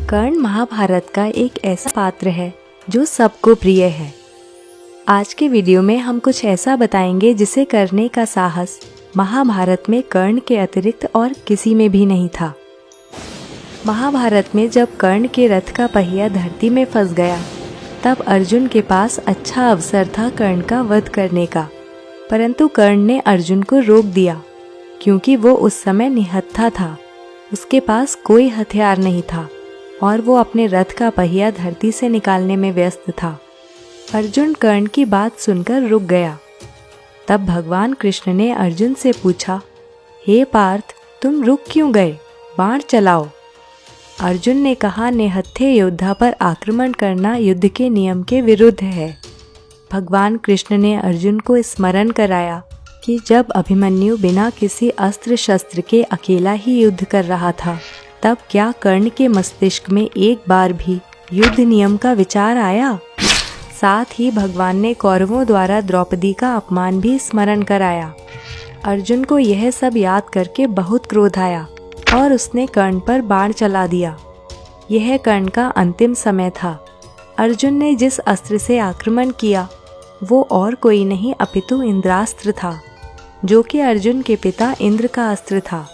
कर्ण महाभारत का एक ऐसा पात्र है जो सबको प्रिय है। आज के वीडियो में हम कुछ ऐसा बताएंगे जिसे करने का साहस महाभारत में कर्ण के अतिरिक्त और किसी में भी नहीं था। महाभारत में जब कर्ण के रथ का पहिया धरती में फंस गया, तब अर्जुन के पास अच्छा अवसर था कर्ण का वध करने का, परंतु कर्ण ने अर्जुन को रोक दिया क्योंकि वो उस समय निहत्था था। उसके पास कोई हथियार नहीं था और वो अपने रथ का पहिया धरती से निकालने में व्यस्त था। अर्जुन कर्ण की बात सुनकर रुक गया। तब भगवान कृष्ण ने अर्जुन से पूछा, हे पार्थ, तुम रुक क्यों गए? बाण चलाओ। अर्जुन ने कहा, निहत्थे योद्धा पर आक्रमण करना युद्ध के नियम के विरुद्ध है। भगवान कृष्ण ने अर्जुन को स्मरण कराया कि जब अभिमन्यु बिना किसी अस्त्र शस्त्र के अकेला ही युद्ध कर रहा था, तब क्या कर्ण के मस्तिष्क में एक बार भी युद्ध नियम का विचार आया? साथ ही भगवान ने कौरवों द्वारा द्रौपदी का अपमान भी स्मरण कराया। अर्जुन को यह सब याद करके बहुत क्रोध आया और उसने कर्ण पर बाण चला दिया। यह कर्ण का अंतिम समय था। अर्जुन ने जिस अस्त्र से आक्रमण किया वो और कोई नहीं अपितु इंद्रास्त्र था, जो कि अर्जुन के पिता इंद्र का अस्त्र था।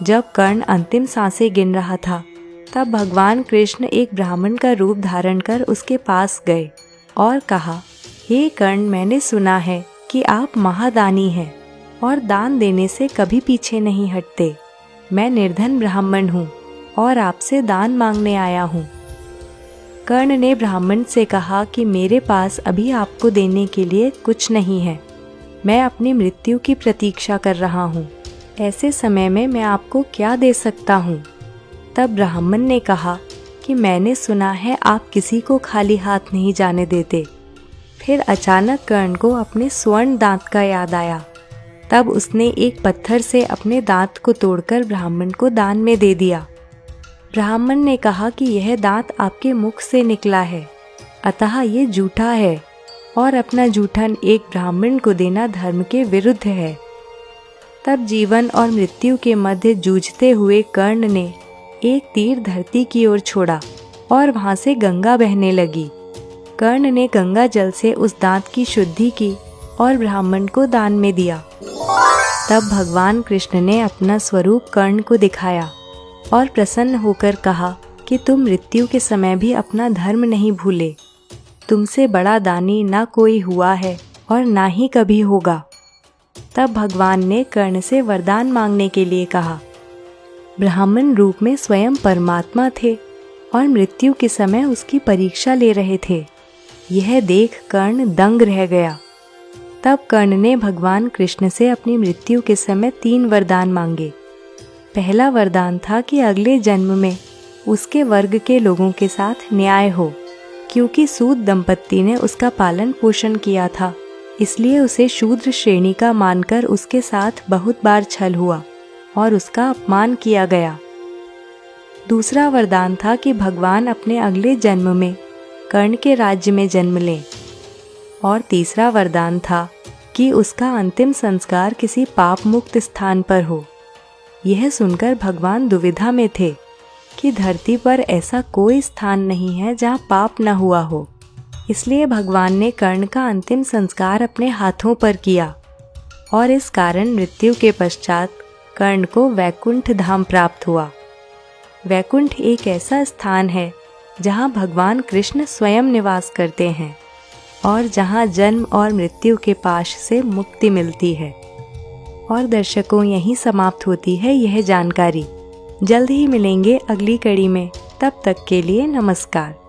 जब कर्ण अंतिम सांसें गिन रहा था, तब भगवान कृष्ण एक ब्राह्मण का रूप धारण कर उसके पास गए और कहा, हे कर्ण, मैंने सुना है कि आप महादानी हैं और दान देने से कभी पीछे नहीं हटते। मैं निर्धन ब्राह्मण हूँ और आपसे दान मांगने आया हूँ। कर्ण ने ब्राह्मण से कहा कि मेरे पास अभी आपको देने के लिए कुछ नहीं है। मैं अपनी मृत्यु की प्रतीक्षा कर रहा हूँ। ऐसे समय में मैं आपको क्या दे सकता हूँ? तब ब्राह्मण ने कहा कि मैंने सुना है आप किसी को खाली हाथ नहीं जाने देते। फिर अचानक कर्ण को अपने स्वर्ण दांत का याद आया। तब उसने एक पत्थर से अपने दांत को तोड़कर ब्राह्मण को दान में दे दिया। ब्राह्मण ने कहा कि यह दांत आपके मुख से निकला है, अतः ये जूठा है और अपना जूठन एक ब्राह्मण को देना धर्म के विरुद्ध है। तब जीवन और मृत्यु के मध्य जूझते हुए कर्ण ने एक तीर धरती की ओर छोड़ा और वहां से गंगा बहने लगी। कर्ण ने गंगा जल से उस दांत की शुद्धि की और ब्राह्मण को दान में दिया। तब भगवान कृष्ण ने अपना स्वरूप कर्ण को दिखाया और प्रसन्न होकर कहा कि तुम मृत्यु के समय भी अपना धर्म नहीं भूले। तुमसे बड़ा दानी ना कोई हुआ है और ना ही कभी होगा। तब भगवान ने कर्ण से वरदान मांगने के लिए कहा। ब्राह्मण रूप में स्वयं परमात्मा थे और मृत्यु के समय उसकी परीक्षा ले रहे थे। यह देख कर्ण दंग रह गया। तब कर्ण ने भगवान कृष्ण से अपनी मृत्यु के समय 3 वरदान मांगे। पहला वरदान था कि अगले जन्म में उसके वर्ग के लोगों के साथ न्याय हो, क्योंकि सूत दंपत्ति ने उसका पालन पोषण किया था, इसलिए उसे शूद्र श्रेणी का मानकर उसके साथ बहुत बार छल हुआ और उसका अपमान किया गया। दूसरा वरदान था कि भगवान अपने अगले जन्म में कर्ण के राज्य में जन्म लें। और तीसरा वरदान था कि उसका अंतिम संस्कार किसी पाप मुक्त स्थान पर हो। यह सुनकर भगवान दुविधा में थे कि धरती पर ऐसा कोई स्थान नहीं है जहाँ पाप न हुआ हो। इसलिए भगवान ने कर्ण का अंतिम संस्कार अपने हाथों पर किया और इस कारण मृत्यु के पश्चात कर्ण को वैकुंठ धाम प्राप्त हुआ। वैकुंठ एक ऐसा स्थान है जहाँ भगवान कृष्ण स्वयं निवास करते हैं और जहाँ जन्म और मृत्यु के पाश से मुक्ति मिलती है। और दर्शकों, यहीं समाप्त होती है यह जानकारी। जल्द ही मिलेंगे अगली कड़ी में। तब तक के लिए नमस्कार।